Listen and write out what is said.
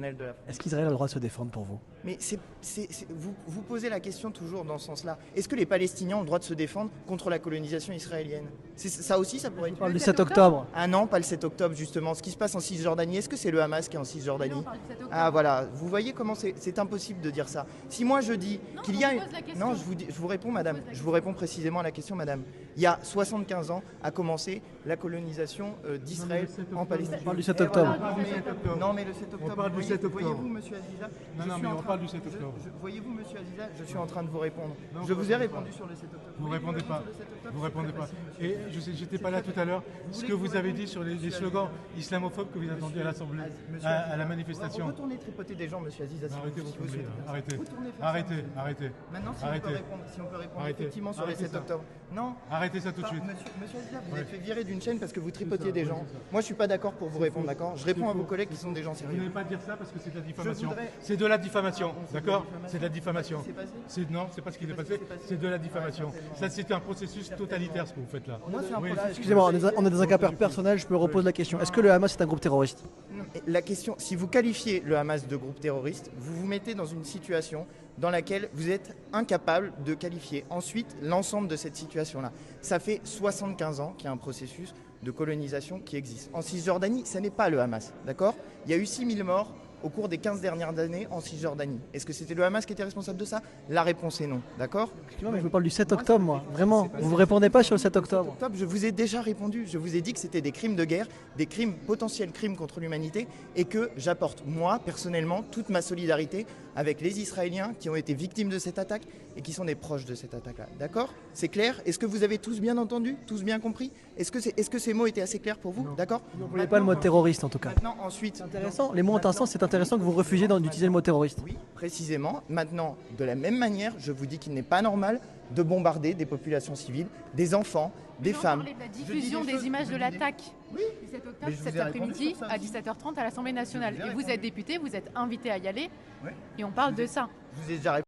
de la Est-ce qu'Israël a le droit de se défendre pour vous? Mais vous posez la question toujours dans ce sens-là. Est-ce que les Palestiniens ont le droit de se défendre contre la colonisation israélienne? Ça aussi, ça pourrait On être... parle du 7 octobre. Ah non, pas le 7 octobre justement. Ce qui se passe en Cisjordanie, est-ce que c'est le Hamas qui est en Cisjordanie? Non, on parle du 7 octobre. Ah voilà, vous voyez comment c'est impossible de dire ça. Si moi je dis Non, qu'il on y a... vous pose la question. Non, je vous réponds madame, pose la je vous réponds précisément à la question madame. Il y a 75 ans a commencé la colonisation d'Israël en Palestine. On parle du 7 Et octobre. voilà. Non mais le 7 octobre, On parle du 7 octobre. voyez-vous monsieur Aziza, Non, je non, suis mais en on train- parle du 7 octobre. Voyez-vous monsieur Aziza, je suis en train de vous répondre. Non, Je vous vous ai répondez répondu pas. sur le 7 octobre. Vous Voyez-vous répondez pas. sur le 7 octobre, Vous c'est répondez très pas. facile, Et monsieur. j'étais pas là tout à l'heure. Ce que vous avez dit sur les slogans islamophobes que vous avez entendus à l'Assemblée, à la manifestation. Retournez tripoter des gens, monsieur Aziza. Arrêtez vos si vous conneries, souhaitez. là. Arrêtez. Retournez faire ça, Arrêtez, monsieur. arrêtez. Maintenant, si Arrêtez. on peut répondre Arrêtez. effectivement sur le Arrêtez 7 ça. octobre. Non. Arrêtez ça tout de suite. Monsieur Aziza, vous Ouais. êtes fait virer d'une chaîne parce que vous tripotiez ça, des ouais, gens. c'est ça. Moi, je suis pas d'accord pour vous répondre, d'accord? Je réponds à vos faux. collègues qui sont des gens Vous sérieux. n'allez pas dire ça parce que c'est de la diffamation. voudrais- C'est de la diffamation, c'est de la d'accord? diffamation. C'est de la diffamation. C'est ce qui s'est passé Non, c'est pas ce qui s'est pas ce passé, qui s'est passé. c'est de la diffamation. Certainement. Ça, c'est un processus totalitaire ce que vous faites là. Moi, c'est un Oui. problème. Excusez-moi, on est dans un cas personnel, je me repose la question. Est-ce que le Hamas est un groupe terroriste? Non, mais la question, si vous qualifiez le Hamas de groupe terroriste, vous vous mettez dans une situation dans laquelle vous êtes incapable de qualifier ensuite l'ensemble de cette situation-là. Ça fait 75 ans qu'il y a un processus de colonisation qui existe. En Cisjordanie, ça n'est pas le Hamas, d'accord? Il y a eu 6000 morts au cours des 15 dernières années en Cisjordanie. Est-ce que c'était le Hamas qui était responsable de ça? La réponse est non, d'accord? Excusez-moi, mais je vous parle du 7 octobre, moi. Vraiment, vous ne répondez pas sur le 7 octobre. Octobre, je vous ai déjà répondu. Je vous ai dit que c'était des crimes de guerre, des crimes, potentiels crimes contre l'humanité, et que j'apporte, moi, personnellement, toute ma solidarité avec les Israéliens qui ont été victimes de cette attaque et qui sont des proches de cette attaque-là. D'accord? C'est clair? Est-ce que vous avez tous bien entendu? Tous bien compris? Est-ce que ces mots étaient assez clairs pour vous? D'accord? Vous ne voulez pas le mot terroriste, en tout cas. Maintenant, ensuite... Intéressant, les mots ont un sens, c'est intéressant que vous refusiez d'utiliser le mot terroriste. Oui, précisément. Maintenant, de la même manière, je vous dis qu'il n'est pas normal de bombarder des populations civiles, des enfants, des On femmes. parlait de la Je dis diffusion des choses, images je de dis des- l'attaque Oui. du 7 Mais octobre je vous cet ai répondu après-midi sur ça à aussi. 17h30 à l'Assemblée nationale. Je vous ai Et vous répondu. êtes député, vous êtes invité à y aller Ouais. et on parle de ça. Je vous ai déjà répondu.